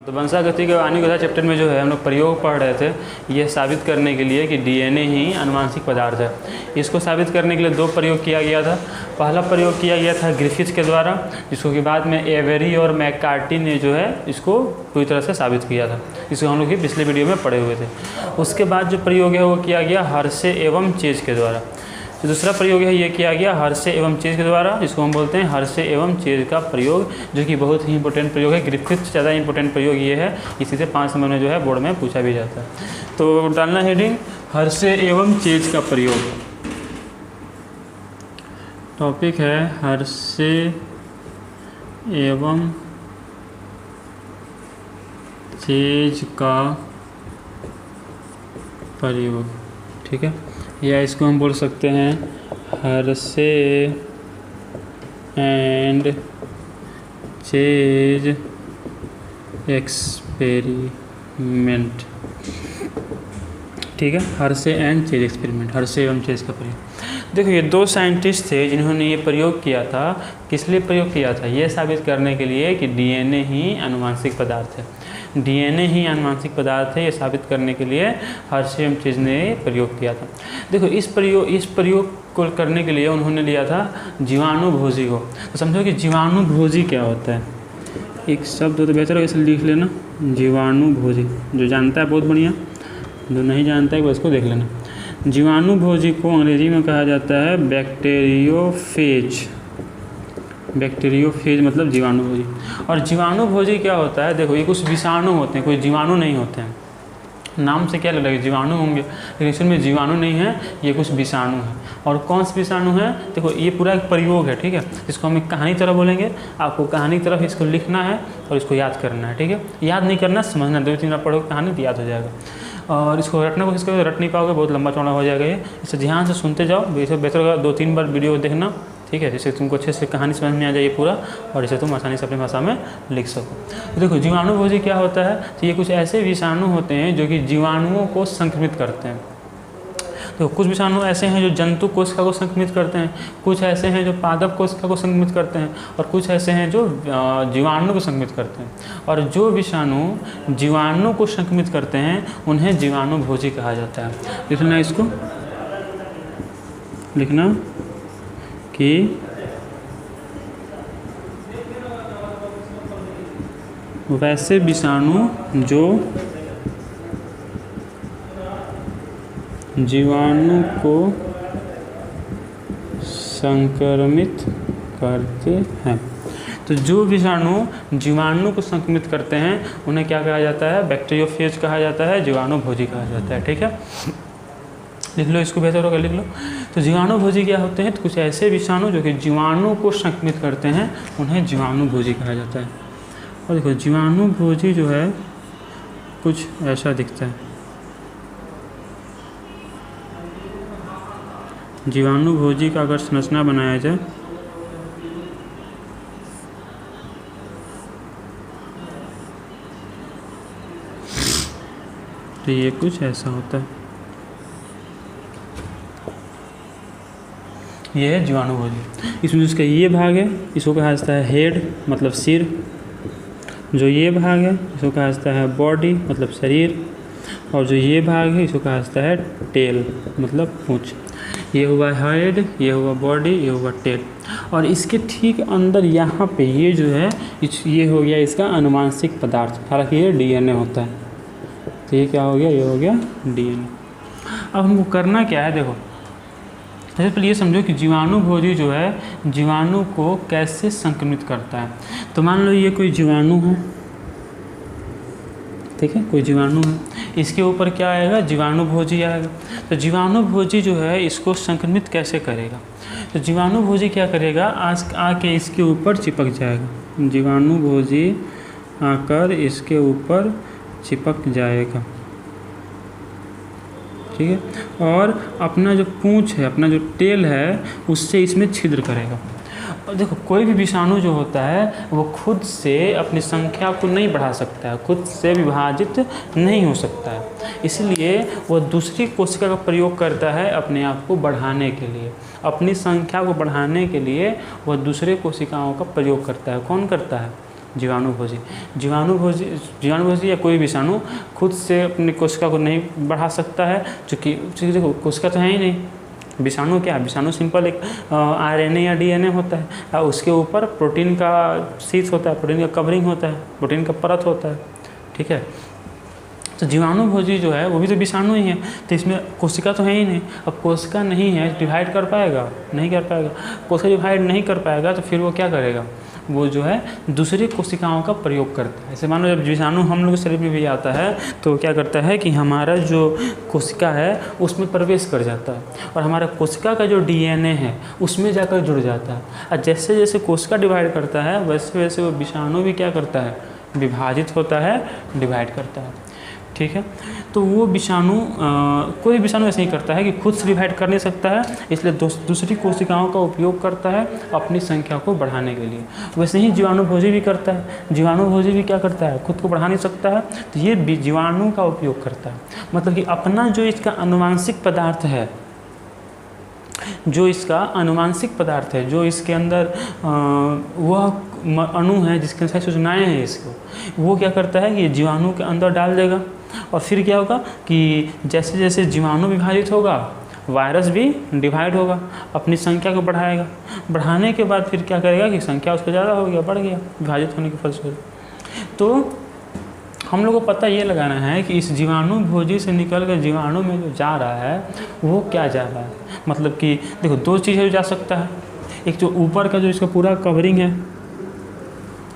तो वंशागति के आनुवंशिकता चैप्टर में जो है हम लोग प्रयोग पढ़ रहे थे, ये साबित करने के लिए कि डीएनए ही आनुवंशिक पदार्थ है। इसको साबित करने के लिए दो प्रयोग किया गया था। पहला प्रयोग किया गया था ग्रिफिथ के द्वारा, जिसको कि बाद में एवेरी और मैककार्टी ने जो है इसको पूरी तरह से साबित किया था। इसको हम लोग पिछले वीडियो में पढ़े हुए थे। उसके बाद जो प्रयोग है वो किया गया हर्शे एवं चेज के द्वारा। तो दूसरा प्रयोग है ये किया गया हर्शे एवं चेज के द्वारा, जिसको हम बोलते हैं हर्शे एवं चेज का प्रयोग, जो कि बहुत ही इंपॉर्टेंट प्रयोग है। ग्रिफिथ से ज़्यादा इंपॉर्टेंट प्रयोग ये है, इसी से 5 नंबर में जो है बोर्ड में पूछा भी जाता है। तो डालना हेडिंग हर्शे एवं चेज का प्रयोग। टॉपिक है हर्शे एवं चेज का प्रयोग, ठीक है। या इसको हम बोल सकते हैं हर्शे एंड चेज एक्सपेरिमेंट, ठीक है। Hershey and chase experiment, Hershey एवं चेज का प्रयोग। देखो ये दो साइंटिस्ट थे जिन्होंने ये प्रयोग किया था। किस लिए प्रयोग किया था? ये साबित करने के लिए कि डीएनए ही आनुवंशिक पदार्थ है। डीएनए ही आनुवंशिक पदार्थ है, ये साबित करने के लिए हर्शे एवं चेज ने प्रयोग किया था। देखो इस प्रयोग को करने के लिए उन्होंने लिया था जीवाणुभोजी को। तो समझो कि जीवाणुभोजी क्या होता है। एक शब्द हो तो बेहतर हो इसे लिख लेना, जीवाणुभोजी। जो जानता है बहुत बढ़िया, जो नहीं जानता है वो इसको देख लेना। जीवाणुभोजी को अंग्रेजी में कहा जाता है बैक्टीरियोफेज। बैक्टीरियोफेज मतलब जीवाणुभोजी। और जीवाणुभोजी क्या होता है? देखो ये कुछ विषाणु होते हैं, कोई जीवाणु नहीं होते हैं। नाम से क्या लग रहा है जीवाणु होंगे, लेकिन इसमें जीवाणु नहीं है, ये कुछ विषाणु है। और कौन से विषाणु है? देखो ये पूरा एक प्रयोग है, ठीक है। इसको हम एक कहानी तरह बोलेंगे। आपको कहानी तरफ इसको लिखना है और इसको याद करना है, ठीक है। याद नहीं करना, समझना। 2-3 बार पढ़ोगे कहानी तो याद हो जाएगा। और इसको रटने को इसको रट नहीं पाओगे, बहुत लंबा चौड़ा हो जाएगा ये। इसे ध्यान से सुनते जाओ, बेहतर होगा 2-3 बार वीडियो देखना, ठीक है, जिससे तुमको अच्छे से कहानी समझ में आ जाए पूरा, और इसे तुम आसानी से अपनी भाषा में लिख सको। तो देखो जीवाणुभोजी क्या होता है? तो ये कुछ ऐसे विषाणु होते हैं जो कि जीवाणुओं को संक्रमित करते हैं। तो कुछ विषाणु ऐसे हैं जो जंतु कोशिका को संक्रमित करते हैं, कुछ ऐसे हैं जो पादप कोशिका को संक्रमित करते हैं, और कुछ ऐसे हैं जो जीवाणु को संक्रमित करते हैं। और जो विषाणु जीवाणु को संक्रमित करते हैं उन्हें जीवाणुभोजी कहा जाता है। लिखना, इसको लिखना कि वैसे विषाणु जो जीवाणु को संक्रमित करते हैं। तो जो विषाणु जीवाणु को संक्रमित करते हैं उन्हें क्या कहा जाता है? बैक्टीरियोफेज कहा जाता है, जीवाणुभोजी कहा जाता है, ठीक है। लिख लो, इसको बेहतर होगा लिख लो। तो जीवाणुभोजी क्या होते हैं? तो कुछ ऐसे विषाणु जो कि जीवाणु को संक्रमित करते हैं उन्हें जीवाणुभोजी कहा जाता है। और देखो जीवाणुभोजी जो है कुछ ऐसा दिखता है। जीवाणुभोजी का अगर संरचना बनाया जाए तो ये कुछ ऐसा होता है। ये है जीवाणुभोजी। इसमें जिसका ये भाग है इसको कहा जाता है हेड मतलब सिर। जो ये भाग है इसको कहा जाता है बॉडी मतलब शरीर। और जो ये भाग है इसको कहा जाता है टेल मतलब पूंछ। ये हुआ हेड, ये हुआ बॉडी, ये हुआ टेल। और इसके ठीक अंदर यहाँ पे ये जो है ये हो गया इसका आनुवंशिक पदार्थ। हालांकि ये डीएनए होता है। तो ये क्या हो गया? ये हो गया डीएनए। अब हमको करना क्या है? देखो सबसे पहले ये समझो कि जीवाणुभोजी जो है जीवाणु को कैसे संक्रमित करता है। तो मान लो ये कोई जीवाणु है, ठीक है, कोई जीवाणु है। इसके ऊपर क्या आएगा? जीवाणुभोजी आएगा। तो जीवाणुभोजी जो है इसको संक्रमित कैसे करेगा? तो जीवाणुभोजी क्या करेगा? आके इसके ऊपर चिपक जाएगा। जीवाणुभोजी आकर इसके ऊपर चिपक जाएगा, ठीक है। और अपना जो पूंछ है, अपना जो टेल है, उससे इसमें छिद्र करेगा। और देखो कोई भी विषाणु जो होता है वो खुद से अपनी संख्या को नहीं बढ़ा सकता है, खुद से विभाजित नहीं हो सकता है। इसलिए वो दूसरी कोशिका का प्रयोग करता है अपने आप को बढ़ाने के लिए। अपनी संख्या को बढ़ाने के लिए वह दूसरे कोशिकाओं का प्रयोग करता है। कौन करता है? जीवाणुभोजी। जीवाणुभोजी या कोई विषाणु खुद से अपनी कोशिका को नहीं बढ़ा सकता है, चूँकि देखो कोशिका तो है ही नहीं। विषाणु क्या है? विषाणु सिंपल एक RNA या DNA होता है और उसके ऊपर प्रोटीन का शीट होता है, प्रोटीन का कवरिंग होता है, प्रोटीन का परत होता है, ठीक है। तो जीवाणुभोजी जो है वो भी तो विषाणु ही है, तो इसमें कोशिका तो है ही नहीं। अब कोशिका नहीं है, डिवाइड कर पाएगा? नहीं कर पाएगा। कोशिका डिवाइड नहीं कर पाएगा तो फिर वो क्या करेगा? वो जो है दूसरी कोशिकाओं का प्रयोग करता है। ऐसे मानो जब विषाणु हम लोग के शरीर में भी आता है तो क्या करता है कि हमारा जो कोशिका है उसमें प्रवेश कर जाता है और हमारा कोशिका का जो DNA है उसमें जाकर जुड़ जाता है। और जैसे जैसे कोशिका डिवाइड करता है वैसे वैसे वो विषाणु भी क्या करता है? विभाजित होता है, डिवाइड करता है, ठीक है। तो वो विषाणु कोई विषाणु ऐसे ही करता है कि खुद से डिवाइड कर नहीं सकता है, इसलिए दूसरी कोशिकाओं का उपयोग करता है अपनी संख्या को बढ़ाने के लिए। वैसे ही जीवाणुभोजी भी करता है। जीवाणुभोजी भी क्या करता है? खुद को बढ़ा नहीं सकता है, तो ये जीवाणु का उपयोग करता है। मतलब कि अपना जो इसका आनुवांशिक पदार्थ है, जो इसके अंदर वह अणु है जिसके साथ सूचनाएँ हैं इसको, वो क्या करता है कि जीवाणु के अंदर डाल देगा। और फिर क्या होगा कि जैसे जैसे जीवाणु विभाजित होगा वायरस भी डिवाइड होगा, अपनी संख्या को बढ़ाएगा। बढ़ाने के बाद फिर क्या करेगा कि संख्या उसका ज़्यादा हो गया, बढ़ गया विभाजित होने के फलस्वरूप। तो हम लोग को पता ये लगाना है कि इस जीवाणुभोजी से निकल कर जीवाणु में जो जा रहा है वो क्या जा रहा है। मतलब कि देखो दो चीज़ें जो जा सकता है, एक जो ऊपर का जो इसका पूरा कवरिंग है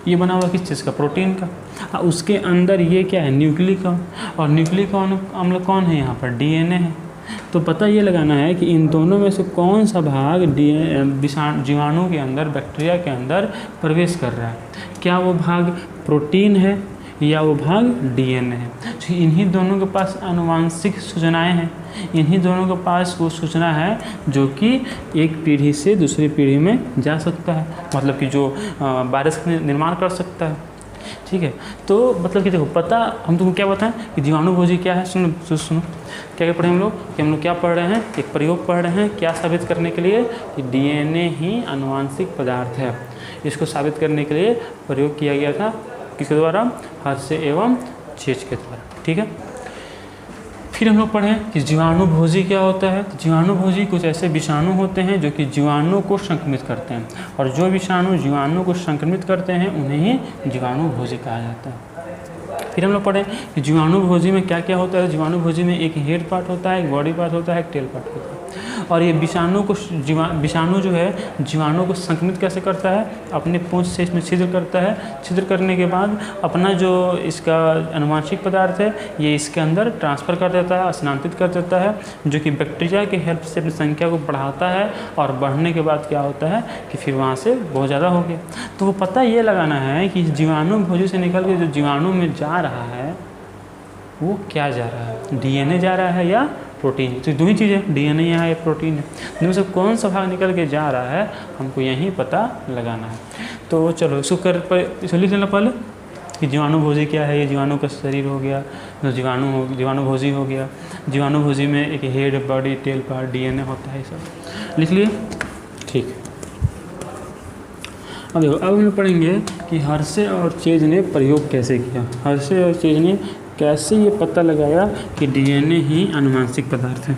ये बना हुआ किस चीज़ का? प्रोटीन का। और उसके अंदर ये क्या है? न्यूक्लिक। और न्यूक्लिक अम्ल कौन है यहाँ पर? DNA है। तो पता ये लगाना है कि इन दोनों में से कौन सा भाग जीवाणु के अंदर, बैक्टीरिया के अंदर प्रवेश कर रहा है। क्या वो भाग प्रोटीन है या वो भाग DNA है। तो इन्हीं दोनों के पास आनुवांशिक सूचनाएं हैं, इन्हीं दोनों के पास वो सूचना है जो कि एक पीढ़ी से दूसरी पीढ़ी में जा सकता है, मतलब कि जो वायरस का निर्माण कर सकता है, ठीक है। तो मतलब कि देखो पता हम तुमको क्या बताएं कि जीवाणुभोजी क्या है। सुनो क्या क्या पढ़े हम लोग कि हम लोग क्या पढ़ रहे हैं? एक प्रयोग पढ़ रहे हैं क्या साबित करने के लिए कि DNA ही आनुवांशिक पदार्थ है। इसको साबित करने के लिए प्रयोग किया गया था किसके द्वारा? हर्शे एवं चेज के द्वारा, ठीक है। फिर हम लोग पढ़ें कि जीवाणुभोजी क्या होता है। तो जीवाणुभोजी कुछ ऐसे विषाणु होते हैं जो कि जीवाणु को संक्रमित करते हैं, और जो विषाणु जीवाणु को संक्रमित करते हैं उन्हें ही जीवाणुभोजी कहा जाता है। फिर हम लोग पढ़ें कि जीवाणुभोजी में क्या क्या होता है। जीवाणुभोजी में एक हेड पार्ट होता है, एक बॉडी पार्ट होता है, एक टेल पार्ट होता है। और ये विषाणु जो है जीवाणु को संक्रमित कैसे करता है? अपने पूंछ से इसमें छिद्र करता है। छिद्र करने के बाद अपना जो इसका आनुवांशिक पदार्थ है ये इसके अंदर ट्रांसफ़र कर देता है, स्थानांतरित कर देता है, जो कि बैक्टीरिया के हेल्प से अपनी संख्या को बढ़ाता है। और बढ़ने के बाद क्या होता है कि फिर वहाँ से बहुत ज़्यादा हो गया। तो वो पता ये लगाना है कि जीवाणुभोजी से निकल के जो जीवाणु में जा रहा है वो क्या जा रहा है? DNA जा रहा है या प्रोटीन? तो दो ही चीज़ें, DNA यहाँ या प्रोटीन है। इनमें से कौन सा भाग निकल के जा रहा है हमको यहीं पता लगाना है। तो चलो इसको लिख लेना पहले कि जीवाणुभोजी क्या है। ये जीवाणु का शरीर हो गया, जीवाणुभोजी हो गया। जीवाणुभोजी में एक head, body, tail part, DNA होता है, सब लिख लिए, ठीक। अब देखो अब हम पढ़ेंगे कि हर्शे और चेज ने प्रयोग कैसे किया। हर्शे और चेज ने कैसे ये पता लगाया कि DNA ही आनुवांशिक पदार्थ है।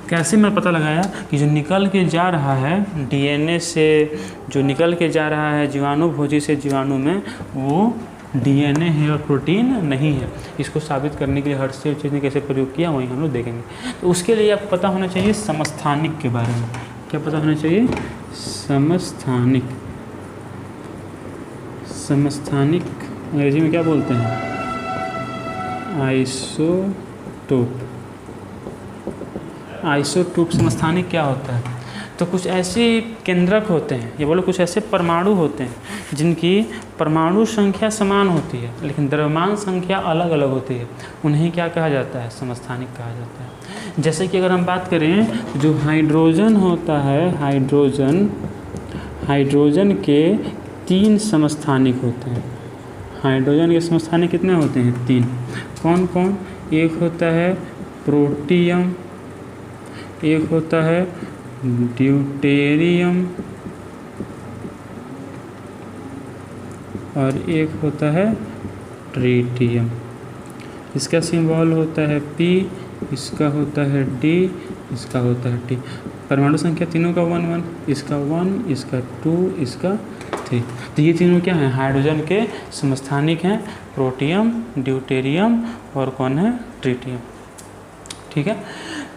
कैसे मैं पता लगाया कि जो निकल के जा रहा है DNA से, जो निकल के जा रहा है जीवाणुभोजी से जीवाणु में, वो DNA है और प्रोटीन नहीं है। इसको साबित करने के लिए हर्शे और चेज ने कैसे प्रयोग किया वहीं हम लोग देखेंगे। तो उसके लिए आपको पता होना चाहिए समस्थानिक के बारे में। क्या पता होना चाहिए? समस्थानिक। समस्थानिक अंग्रेजी में क्या बोलते हैं? आइसोटोप। समस्थानिक क्या होता है? तो कुछ ऐसे केंद्रक होते हैं, ये बोलो कुछ ऐसे परमाणु होते हैं जिनकी परमाणु संख्या समान होती है लेकिन द्रव्यमान संख्या अलग अलग होती है, उन्हें क्या कहा जाता है? समस्थानिक कहा जाता है। जैसे कि अगर हम बात करें जो हाइड्रोजन होता है, हाइड्रोजन के 3 समस्थानिक होते हैं। हाइड्रोजन के समस्थानिक कितने होते हैं? 3। कौन कौन? एक होता है प्रोटियम, एक होता है ड्यूटेरियम, और एक होता है ट्रीटियम। इसका सिंबल होता है P, इसका होता है D, इसका होता है T। परमाणु संख्या तीनों का 1 1, इसका 1, इसका 2, इसका 3। तो ये तीनों क्या हैं? हाइड्रोजन के समस्थानिक हैं, प्रोटियम, ड्यूटेरियम और कौन है? ट्रीटियम। ठीक है,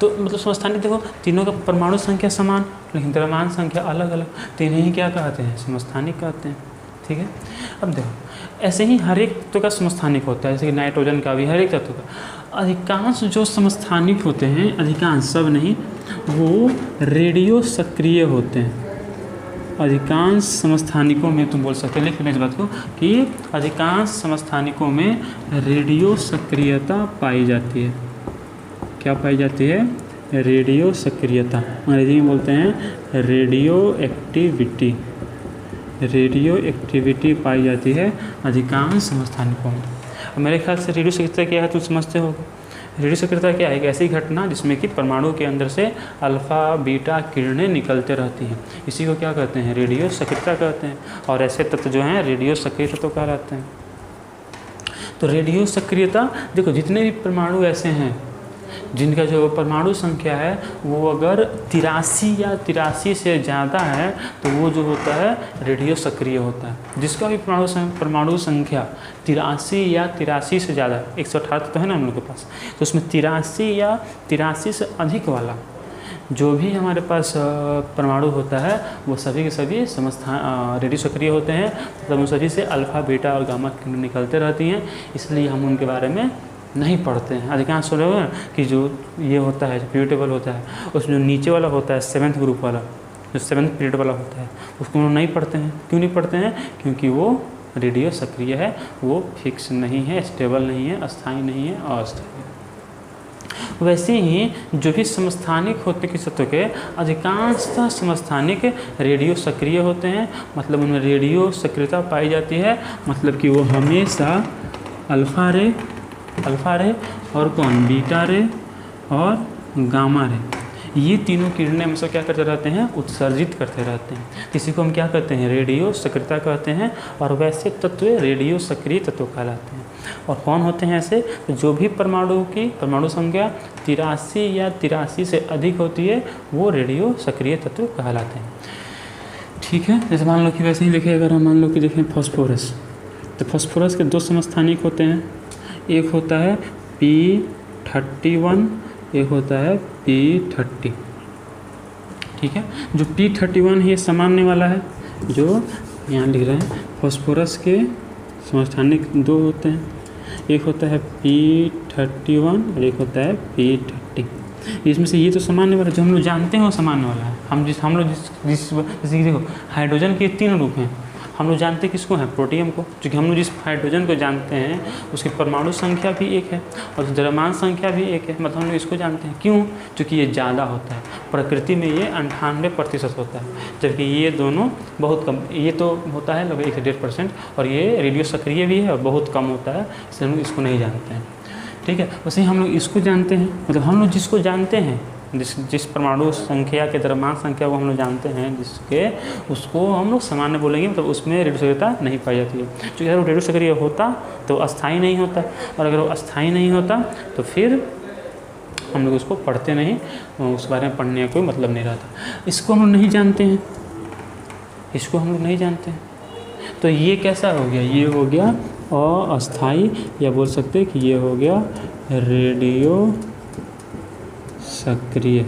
तो मतलब समस्थानिक देखो तीनों का परमाणु संख्या समान लेकिन द्रव्यमान संख्या अलग अलग, तो इन्हें क्या कहते हैं? समस्थानिक कहते हैं। ठीक है, अब देखो ऐसे ही हर एक तत्व का समस्थानिक होता है, जैसे कि नाइट्रोजन का भी हर एक तत्व का। अधिकांश जो समस्थानिक होते हैं, अधिकांश सब नहीं, वो रेडियो सक्रिय होते हैं। अधिकांश समस्थानिकों में तुम बोल सकते हैं, लिख लेना इस बात को कि अधिकांश समस्थानिकों में रेडियो सक्रियता पाई जाती है। क्या पाई जाती है? रेडियो सक्रियता। अंग्रेजी में बोलते हैं रेडियो एक्टिविटी। रेडियो एक्टिविटी पाई जाती है अधिकांश समस्थानिकों में। अब मेरे ख्याल से रेडियो सक्रियता क्या है तुम समझते हो। रेडियो सक्रियता क्या है? एक ऐसी घटना जिसमें कि परमाणु के अंदर से अल्फ़ा बीटा किरणें निकलते रहती हैं, इसी को क्या कहते हैं? रेडियो सक्रियता कहते हैं। और ऐसे तत्व जो हैं रेडियो सक्रिय तत्व कहलाते हैं। तो रेडियो सक्रियता देखो, जितने भी परमाणु ऐसे हैं जिनका जो परमाणु संख्या है वो अगर 83 या 83 से ज़्यादा है तो वो जो होता है रेडियो सक्रिय होता है। जिसका भी परमाणु संख्या 83 या 83 से ज़्यादा, 118 तो है ना हम लोग के पास, तो उसमें 83 या 83 से अधिक वाला जो भी हमारे पास परमाणु होता है वो सभी के सभी रेडियो सक्रिय होते हैं। मतलब उन सभी से अल्फ़ा बीटा और गामा किरणें निकलते रहती हैं, इसलिए हम उनके बारे में नहीं पढ़ते हैं। अधिकांश लोग हैं कि जो ये होता है, जो पीरियड टेबल होता है, उसमें जो नीचे वाला होता है 7th ग्रुप वाला, जो 7th पीरियड वाला होता है, उसको हम नहीं पढ़ते हैं। क्यों नहीं पढ़ते हैं? क्योंकि वो रेडियो सक्रिय है, वो फिक्स नहीं है, स्टेबल नहीं है, अस्थायी नहीं है, अस्थायी है। वैसे ही जो भी समस्थानिक होते किसी तत्व के, अधिकांशतः समस्थानिक रेडियो सक्रिय होते हैं। मतलब उनमें रेडियो सक्रियता पाई जाती है, मतलब कि वो हमेशा अल्फ़ा रे और कौन? बीटा रे और गामा रे, ये तीनों किरणें हमेशा क्या करते रहते हैं? उत्सर्जित करते रहते हैं। इसी को हम क्या कहते हैं? रेडियो सक्रियता कहते हैं। और वैसे तत्व रेडियो सक्रिय तत्व कहलाते हैं। और कौन होते हैं ऐसे? जो भी परमाणु की परमाणु संख्या 83 या 83 से अधिक होती है वो रेडियो सक्रिय तत्व कहलाते हैं। ठीक है, जैसे मान लो कि वैसे ही लिखे, अगर हम मान लो कि देखें फॉस्फोरस, तो फॉस्फोरस के 2 समस्थानिक होते हैं। एक होता है P31, एक होता है P30। ठीक है, जो P31 है ये सामान्य वाला है, जो यहाँ लिख रहे हैं। फॉस्फोरस के समस्थानिक 2 होते हैं, एक होता है P31 और एक होता है P30। इसमें से ये तो सामान्य वाला जो हम लोग जानते हैं वो सामान्य वाला है। हम लोग जिस जैसे देखो हाइड्रोजन के 3 रूप हैं, हम लोग जानते किसको हैं? प्रोटियम को। क्योंकि हम लोग जिस हाइड्रोजन को जानते हैं उसकी परमाणु संख्या भी 1 है और द्रव्यमान संख्या भी 1 है, मतलब हम लोग इसको जानते हैं। क्यों? क्योंकि ये ज़्यादा होता है, प्रकृति में ये 98% होता है, जबकि ये दोनों बहुत कम, ये तो होता है लगभग 1 से 1.5% और ये रेडियो सक्रिय भी है और बहुत कम होता है, इसलिए हम लोग इसको नहीं जानते हैं। ठीक है, वैसे ही हम लोग इसको जानते हैं, मतलब हम लोग जिसको जानते हैं, जिस परमाणु संख्या के द्रव्यमान संख्या को हम लोग जानते हैं, जिसके उसको हम लोग सामान्य बोलेंगे, मतलब उसमें रेडियो सक्रियता नहीं पाई जाती है। क्योंकि अगर वो रेडियो सक्रिय होता तो अस्थायी नहीं होता, और अगर वो अस्थायी नहीं होता तो फिर हम लोग उसको पढ़ते नहीं, उस बारे में पढ़ने का कोई मतलब नहीं रहता। इसको हम लोग नहीं जानते हैं, इसको हम लोग नहीं जानते हैं, तो ये कैसा हो गया? ये हो गया अस्थायी, या बोल सकते हैं कि ये हो गया रेडियो सक्रिय।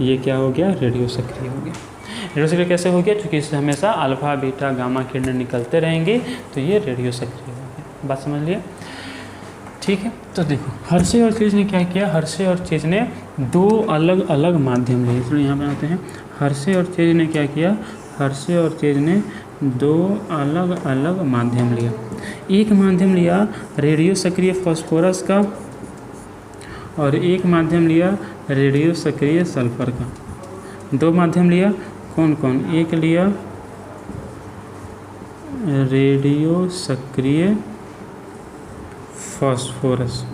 ये क्या हो गया? रेडियो सक्रिय हो गया। रेडियो सक्रिय कैसे हो गया? क्योंकि इससे हमेशा अल्फा बीटा गामा किरणें निकलते रहेंगे, तो ये रेडियो सक्रिय हो गया। बात समझ लिया? ठीक है, तो देखो हर्शे और चेज ने क्या किया? हर्शे और चेज ने 2 अलग अलग माध्यम लिए। इसलिए यहाँ पर आते हैं, हर्शे और चेज ने क्या किया? हर्शे और चेज ने 2 अलग अलग माध्यम लिया। एक माध्यम लिया रेडियो सक्रिय फॉस्फोरस का और एक माध्यम लिया रेडियो सक्रिय सल्फर का। 2 माध्यम लिया, कौन कौन? एक लिया रेडियो सक्रिय फॉस्फोरस,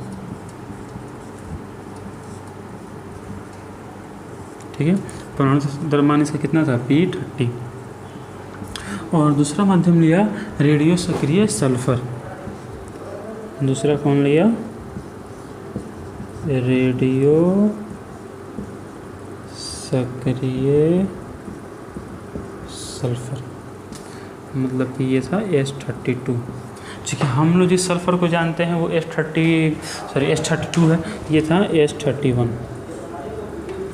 ठीक है, परमाणु द्रव्यमान इसका कितना था? P30। और दूसरा माध्यम लिया रेडियो सक्रिय सल्फर। दूसरा कौन लिया? रेडियो सक्रिय सल्फर, मतलब कि ये था S32। ठीक है, हम लोग जिस सल्फ़र को जानते हैं वो S32 है, ये था S31।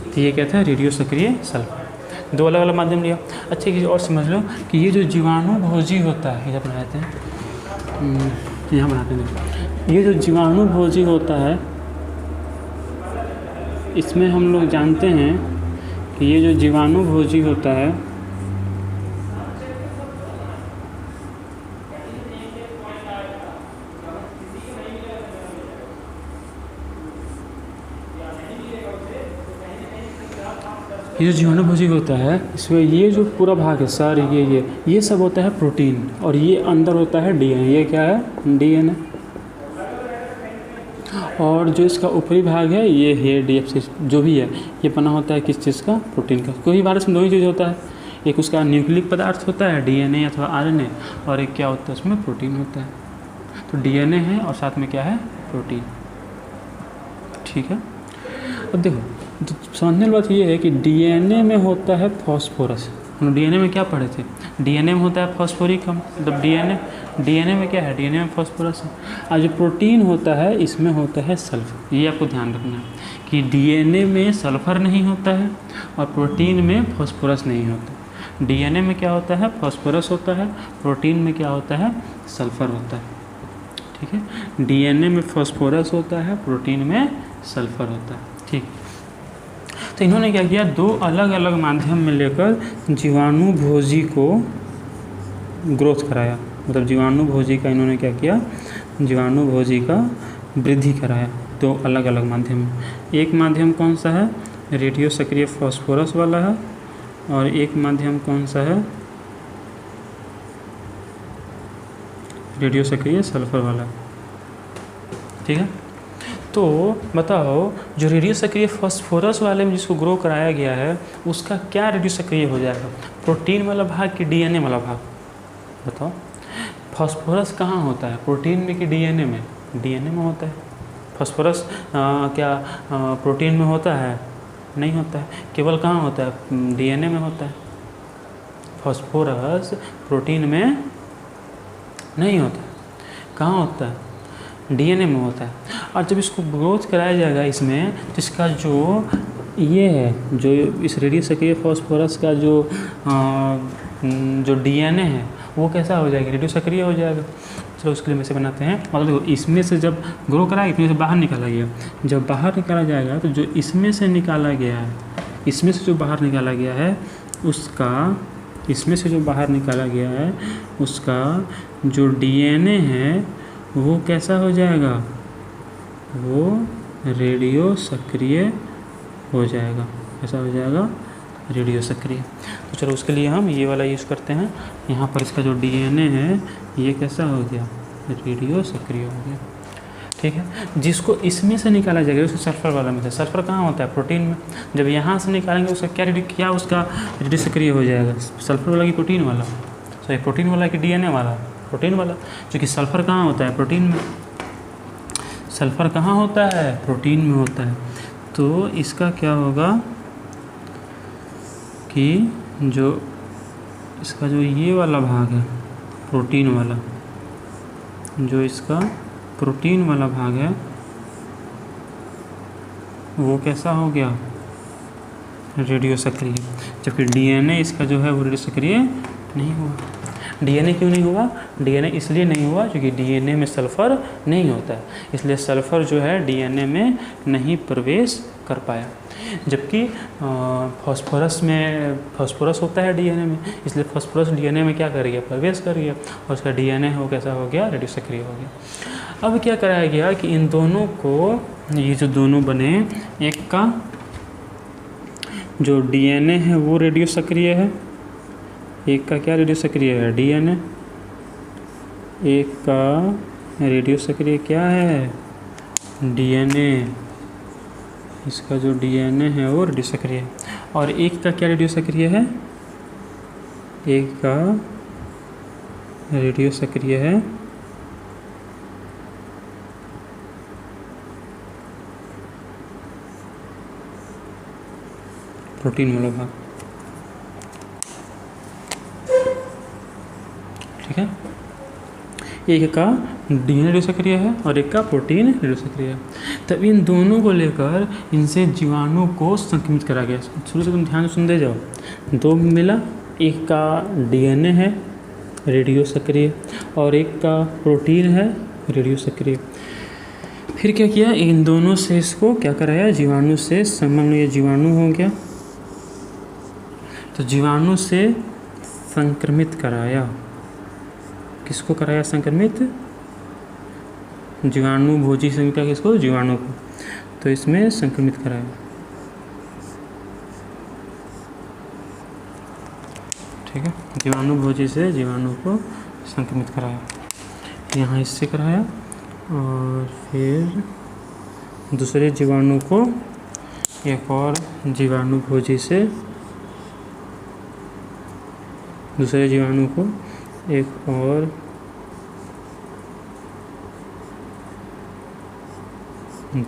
तो ये क्या था? रेडियो सक्रिय सल्फर। दो अलग अलग माध्यम लिया। अच्छा, चीज़ और समझ लो कि ये जो जीवाणु भोजी होता है, इधर बनाते हैं, यहाँ बनाते हैं, ये जो जीवाणु भोजी होता है इसमें हम लोग जानते हैं कि ये जो जीवाणु भोजी होता है ये जो जीवाणु भोजी होता है इसमें ये जो पूरा भाग है सर, ये सब होता है प्रोटीन, और ये अंदर होता है डीएनए। ये क्या है? डीएनए। और जो इसका ऊपरी भाग है ये है डीएफसी, जो भी है ये बना होता है किस चीज़ का? प्रोटीन का। कोई वायरस में दो ही चीज़ होता है, एक उसका न्यूक्लिक पदार्थ होता है डीएनए अथवा आरएनए, और एक क्या होता है उसमें? प्रोटीन होता है। तो डीएनए है और साथ में क्या है? प्रोटीन। ठीक है, अब देखो तो समझने वाली बात ये है कि डीएनए में होता है फॉस्फोरस। हम डीएनए में क्या पढ़े थे? डीएनए में होता है फॉस्फोरिक अम्ल, मतलब डीएनए में क्या है? डीएनए में फॉस्फोरस है। और जो प्रोटीन होता है इसमें होता है सल्फर। ये आपको ध्यान रखना है कि डीएनए में सल्फर नहीं होता है और प्रोटीन में फॉस्फोरस नहीं होता। डीएनए में क्या होता है? फॉस्फोरस होता है, प्रोटीन में क्या होता है? सल्फर होता है। ठीक है, डीएनए में फॉस्फोरस होता है, प्रोटीन में सल्फर होता है। ठीक, तो इन्होंने क्या किया? दो अलग अलग माध्यम में लेकर जीवाणु भोजी को ग्रोथ कराया, मतलब जीवाणु भोजी का इन्होंने क्या किया? जीवाणु भोजी का वृद्धि कराया दो अलग अलग माध्यम में। एक माध्यम कौन सा है? रेडियो सक्रिय फॉस्फोरस वाला है, और एक माध्यम कौन सा है? रेडियो सक्रिय सल्फर वाला। ठीक है, तो बताओ जो रेडियो सक्रिय फॉस्फोरस वाले में जिसको ग्रो कराया गया है उसका क्या रेडियो सक्रिय हो जाएगा? प्रोटीन वाला भाग कि डीएनए वाला भाग? बताओ, फॉस्फोरस कहाँ होता है? प्रोटीन में कि डीएनए में? डीएनए में होता है। फॉस्फोरस क्या प्रोटीन में होता है? नहीं होता है। केवल कहाँ होता है? डीएनए में होता है। फॉस्फोरस प्रोटीन में नहीं होता है। कहाँ होता है? डीएनए में होता है। और जब इसको ग्रोथ कराया जाएगा इसमें, तो इसका जो ये है, जो इस रेडियो सक्रिय फॉस्फोरस का जो डीएनए है वो कैसा हो जाएगा? रेडियो सक्रिय हो जाएगा। चलो उसके लिए वैसे बनाते हैं। मतलब देखो, इसमें से जब ग्रो कराएगा इसमें से बाहर निकाला गया, जब बाहर निकाला जाएगा तो जो इसमें से निकाला गया है, इसमें से जो बाहर निकाला गया है उसका, इसमें से जो बाहर निकाला गया है उसका जो डीएनए है वो कैसा हो जाएगा? वो रेडियो सक्रिय हो जाएगा। कैसा हो जाएगा? रेडियो सक्रिय। तो चलो उसके लिए हम ये वाला यूज़ करते हैं। यहाँ पर इसका जो डीएनए है ये कैसा हो गया? रेडियो सक्रिय हो गया। ठीक है, जिसको इसमें से निकाला जाएगा उसको सल्फर वाला में से। सल्फर कहाँ होता है? प्रोटीन में। जब यहाँ से निकालेंगे उसका क्या उसका रेडियो सक्रिय हो जाएगा? सल्फर वाला कि प्रोटीन वाला? सॉरी, प्रोटीन वाला कि डीएनए वाला? प्रोटीन वाला, क्योंकि सल्फर कहाँ होता है? प्रोटीन में। सल्फर कहाँ होता है? प्रोटीन में होता है। तो इसका क्या होगा कि जो इसका जो ये वाला भाग है प्रोटीन वाला, जो इसका प्रोटीन वाला भाग है वो कैसा हो गया? रेडियो सक्रिय। जबकि डीएनए इसका जो है वो रेडियो सक्रिय नहीं हुआ। डीएनए क्यों नहीं हुआ? डीएनए इसलिए नहीं हुआ क्योंकि डीएनए में सल्फ़र नहीं होता है, इसलिए सल्फ़र जो है डीएनए में नहीं प्रवेश कर पाया। जबकि फॉस्फोरस होता है डीएनए में, इसलिए फॉस्फोरस डीएनए में क्या कर गया? प्रवेश कर गया, और उसका डीएनए हो कैसा हो गया? रेडियो सक्रिय हो गया। अब क्या कराया गया कि इन दोनों को, ये जो दोनों बने, एक का जो डीएनए है वो रेडियो सक्रिय है, एक का क्या रेडियो सक्रिय है? डीएनए। एक का रेडियो सक्रिय क्या है? डीएनए। इसका जो डीएनए है वो रेडियो सक्रिय है। और एक का क्या रेडियो सक्रिय है? एक का रेडियो सक्रिय है, प्रोटीन वाला भाग। ठीक है, एक का डीएनए रेडियो सक्रिय है और एक का प्रोटीन रेडियो सक्रिय है। तब इन दोनों को लेकर इनसे जीवाणु को संक्रमित करा गया। शुरू से तुम ध्यान से सुनते जाओ। दो मिला, एक का डीएनए है रेडियो सक्रिय और एक का प्रोटीन है रेडियो सक्रिय। फिर क्या किया, इन दोनों से इसको क्या कराया, जीवाणु से संबंध। ये जीवाणु हो गया, तो जीवाणु से संक्रमित कराया। किसको कराया संक्रमित? जीवाणु भोजी से क्या, किसको? जीवाणु को। तो इसमें संक्रमित कराया। ठीक है, जीवाणु भोजी से जीवाणु को संक्रमित कराया, यहाँ इससे कराया। और फिर दूसरे जीवाणु को एक और जीवाणु भोजी से, दूसरे जीवाणु को एक और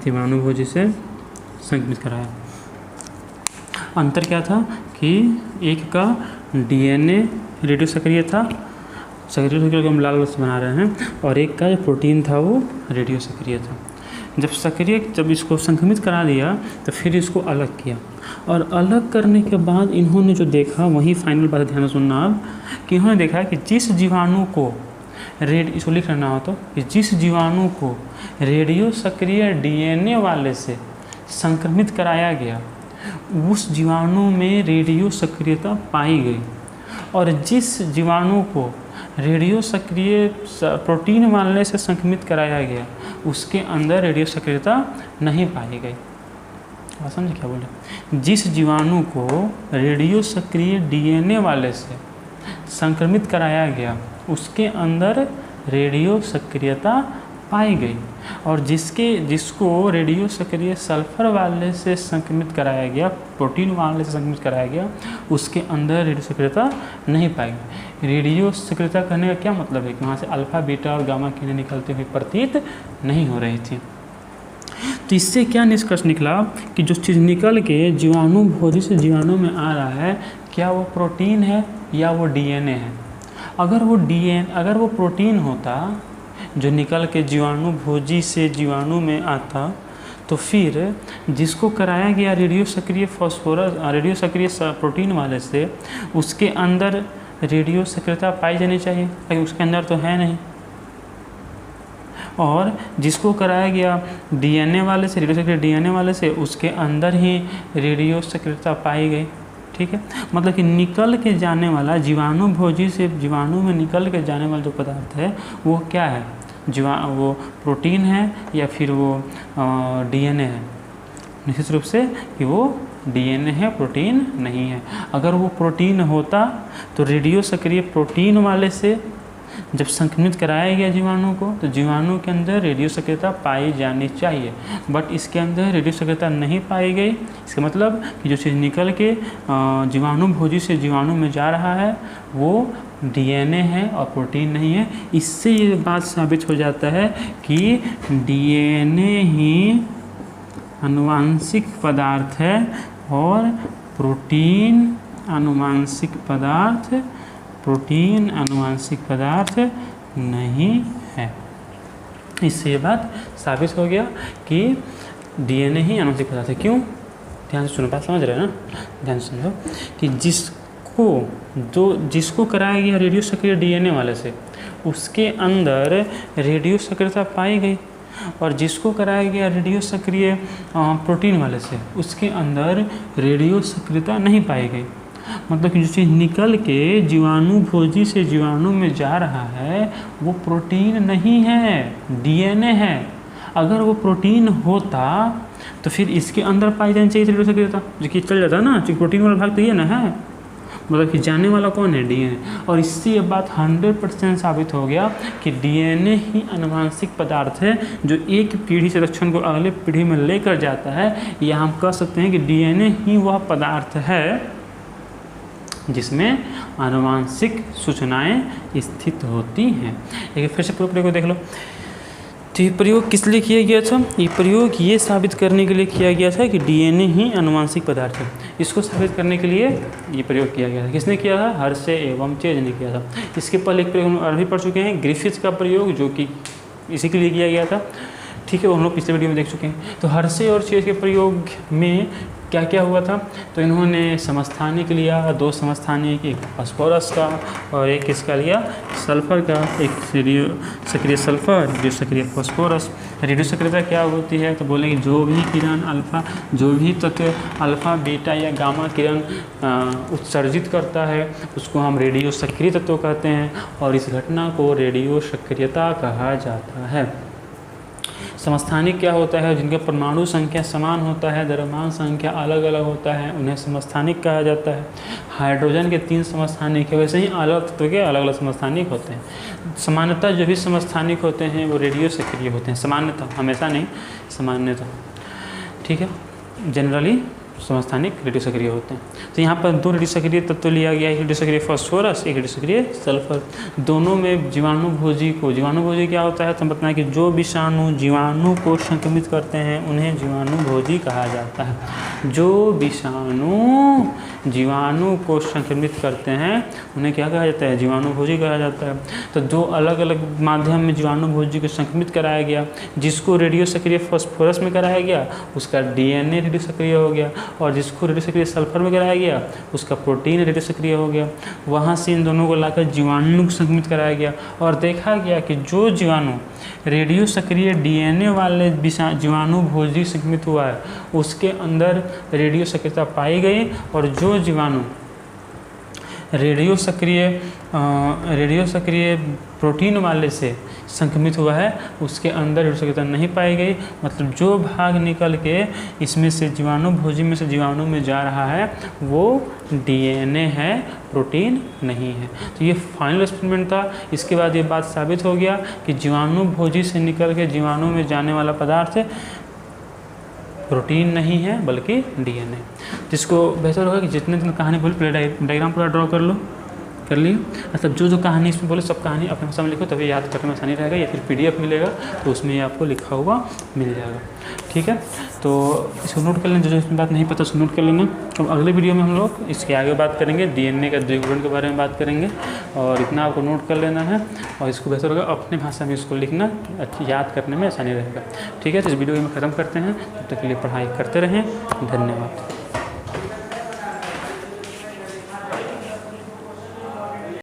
जीवाणु भोजी से संक्रमित कराया। अंतर क्या था कि एक का डीएनए रेडियो सक्रिय था, सक्रिय सक्रिय को हम लाल रंग से बना रहे हैं, और एक का जो प्रोटीन था वो रेडियो सक्रिय था। जब इसको संक्रमित करा दिया तो फिर इसको अलग किया, और अलग करने के बाद इन्होंने जो देखा, वही फाइनल बात ध्यान से सुनना आप, कि इन्होंने देखा कि जिस जीवाणु को इसको लिख लेना हो तो कि जिस जीवाणु को रेडियो सक्रिय डीएनए वाले से संक्रमित कराया गया, उस जीवाणु में रेडियो सक्रियता पाई गई, और जिस जीवाणु को रेडियो सक्रिय प्रोटीन वाले से संक्रमित कराया गया, उसके अंदर रेडियो सक्रियता नहीं पाई गई। आप समझे क्या बोले? जिस जीवाणु को रेडियो सक्रिय डीएनए वाले से संक्रमित कराया गया, उसके अंदर रेडियो सक्रियता पाई गई, और जिसको रेडियो सक्रिय सल्फर वाले से संक्रमित कराया गया, प्रोटीन वाले से संक्रमित कराया गया, उसके अंदर रेडियो सक्रियता नहीं पाई गई। रेडियो सक्रियता करने का क्या मतलब है कि वहाँ से अल्फा बीटा और गामा किरणें निकलते हुए प्रतीत नहीं हो रही थी। तो इससे क्या निष्कर्ष निकला कि जो चीज़ निकल के जीवाणु भोजी से जीवाणु में आ रहा है, क्या वो प्रोटीन है या वो डीएनए है? अगर वो प्रोटीन होता जो निकल के जीवाणु भोजी से जीवाणु में आता, तो फिर जिसको कराया गया रेडियो सक्रिय रेडियो सक्रिय प्रोटीन वाले से, उसके अंदर रेडियो सक्रियता पाई जानी चाहिए, लेकिन उसके अंदर तो है नहीं। और जिसको कराया गया डीएनए वाले से, रेडियो सक्रिय डीएनए वाले से, उसके अंदर ही रेडियो सक्रियता पाई गई। ठीक है, मतलब कि निकल के जाने वाला जीवाणु भोजी से जीवाणु में निकल के जाने वाला जो पदार्थ है वो क्या है? वो प्रोटीन है या फिर वो डीएनए है? निश्चित रूप से कि वो डीएनए है, प्रोटीन नहीं है। अगर वो प्रोटीन होता तो रेडियो सक्रिय प्रोटीन वाले से जब संक्रमित कराया गया जीवाणु को, तो जीवाणु के अंदर रेडियो सक्रियता पाई जानी चाहिए, बट इसके अंदर रेडियो सक्रियता नहीं पाई गई। इसका मतलब कि जो चीज़ निकल के जीवाणु भोजी से जीवाणु में जा रहा है वो डीएनए है और प्रोटीन नहीं है। इससे ये बात साबित हो जाता है कि डीएनए ही आनुवांशिक पदार्थ है और प्रोटीन आनुवांशिक पदार्थ नहीं है। इससे ये बात साबित हो गया कि डीएनए ही आनुवांशिक पदार्थ है। क्यों? ध्यान से सुनो, बात समझ रहे हैं ना? ध्यान से समझो कि जिसको कराया गया रेडियो सक्रिय डीएनए वाले से, उसके अंदर रेडियो सक्रियता पाई गई, और जिसको कराया गया रेडियो सक्रिय प्रोटीन वाले से, उसके अंदर रेडियो सक्रियता नहीं पाई गई। मतलब कि जो चीज़ निकल के जीवाणु भोजी से जीवाणु में जा रहा है वो प्रोटीन नहीं है, डीएनए है। अगर वो प्रोटीन होता तो फिर इसके अंदर पाई जानी चाहिए रेडियो सक्रियता, जो कि चल जाता ना, जो प्रोटीन वाला भाग तो ये ना है, मतलब कि जाने वाला कौन है? डीएनए। और इससे ये बात 100% साबित हो गया कि डीएनए ही आनुवांशिक पदार्थ है जो एक पीढ़ी से लक्षण को अगले पीढ़ी में लेकर जाता है। या हम कह सकते हैं कि डीएनए ही वह पदार्थ है जिसमें आनुवांशिक सूचनाएं स्थित होती हैं। एक फिर से पूरे प्रयोग को देख लो। तो ये प्रयोग किस लिए किया गया था? ये प्रयोग ये साबित करने के लिए किया गया था कि डीएनए ही आनुवांशिक पदार्थ है। इसको साबित करने के लिए ये प्रयोग किया गया था। किसने किया था? हर्शे एवं चेज ने किया था। इसके पहले एक प्रयोग हम और भी पढ़ चुके हैं, ग्रिफिथ का प्रयोग, जो कि इसी के लिए किया गया था। ठीक है, वो हम लोग पिछले वीडियो में देख चुके हैं। तो हर्शे और चेज के प्रयोग में क्या क्या हुआ था? तो इन्होंने समस्थानिक लिया, 2 समस्थानिक, एक फास्फोरस का और एक किसका लिया? सल्फर का। एक सक्रिय सल्फर, रेडियो सक्रिय फास्फोरस। रेडियो सक्रियता क्या होती है? तो बोलेंगे जो भी किरण अल्फा, जो भी तत्व अल्फा, बीटा या गामा किरण उत्सर्जित करता है उसको हम रेडियो सक्रिय तत्व कहते हैं, और इस घटना को रेडियो सक्रियता कहा जाता है। समस्थानिक क्या होता है? जिनका परमाणु संख्या समान होता है, द्रव्यमान संख्या अलग अलग होता है, उन्हें समस्थानिक कहा जाता है। हाइड्रोजन के 3 समस्थानिक है, वैसे ही अलग तत्व के अलग अलग समस्थानिक होते हैं। सामान्यतः जो भी समस्थानिक होते हैं वो रेडियो सक्रिय होते हैं, सामान्यतः, हमेशा नहीं, सामान्यतः। ठीक है, जनरली समस्थानिक रेडियो सक्रिय होते हैं। तो यहाँ पर 2 रेडियो सक्रिय तत्व लिया गया है, रेडियो सक्रिय फास्फोरस, एक रेडियो सक्रिय सल्फर। दोनों में जीवाणुभोजी को, जीवाणुभोजी क्या होता है? तो बताएं कि जो विषाणु जीवाणु को संक्रमित करते हैं उन्हें जीवाणुभोजी कहा जाता है। जो विषाणु जीवाणु को संक्रमित करते हैं उन्हें क्या कहा जाता है? जीवाणुभोजी कहा जाता है। तो 2 अलग अलग माध्यम में जीवाणुभोजी को संक्रमित कराया गया। जिसको रेडियो सक्रिय फास्फोरस में कराया गया उसका डीएनए रेडियो सक्रिय हो गया, और जिसको रेडियो सक्रिय सल्फर में कराया गया उसका प्रोटीन रेडियो सक्रिय हो गया। वहाँ से इन दोनों को लाकर जीवाणु को संक्रमित कराया गया, और देखा गया कि जो जीवाणु रेडियो सक्रिय डीएनए वाले जीवाणुभोजी संक्रमित हुआ है उसके अंदर रेडियो सक्रियता पाई गई, और जो जीवाणु रेडियो सक्रिय प्रोटीन वाले से संक्रमित हुआ है उसके अंदर रेडियो सक्रियता नहीं पाई गई। मतलब जो भाग निकल के इसमें से जीवाणुभोजी में से जीवाणु में जा रहा है वो डीएनए है, प्रोटीन नहीं है। तो ये फाइनल एक्सपेरिमेंट था। इसके बाद ये बात साबित हो गया कि जीवाणुभोजी से निकल के जीवाणु में जाने वाला पदार्थ प्रोटीन नहीं है बल्कि डीएनए। जिसको बेहतर होगा कि जितने दिन कहानी बोली पहले डायग्राम पूरा ड्रॉ कर लो, कर लिए। मतलब जो कहानी इसमें बोले सब कहानी अपने भाषा में लिखो, तभी याद करने में आसानी रहेगा। या फिर पीडीएफ मिलेगा तो उसमें आपको लिखा हुआ मिल जाएगा। ठीक है, तो इसको नोट कर लेना, जो इसमें बात नहीं पता उसको नोट कर लेना। तो अगले वीडियो में हम लोग इसके आगे बात करेंगे, डीएनए का द्विगुणन के बारे में बात करेंगे, और इतना आपको नोट कर लेना है। और इसको बेहतर होगा अपने भाषा में इसको लिखना, याद करने में आसानी रहेगा। ठीक है, तो इस वीडियो में ख़त्म करते हैं। तब तक के लिए पढ़ाई करते रहें। धन्यवाद।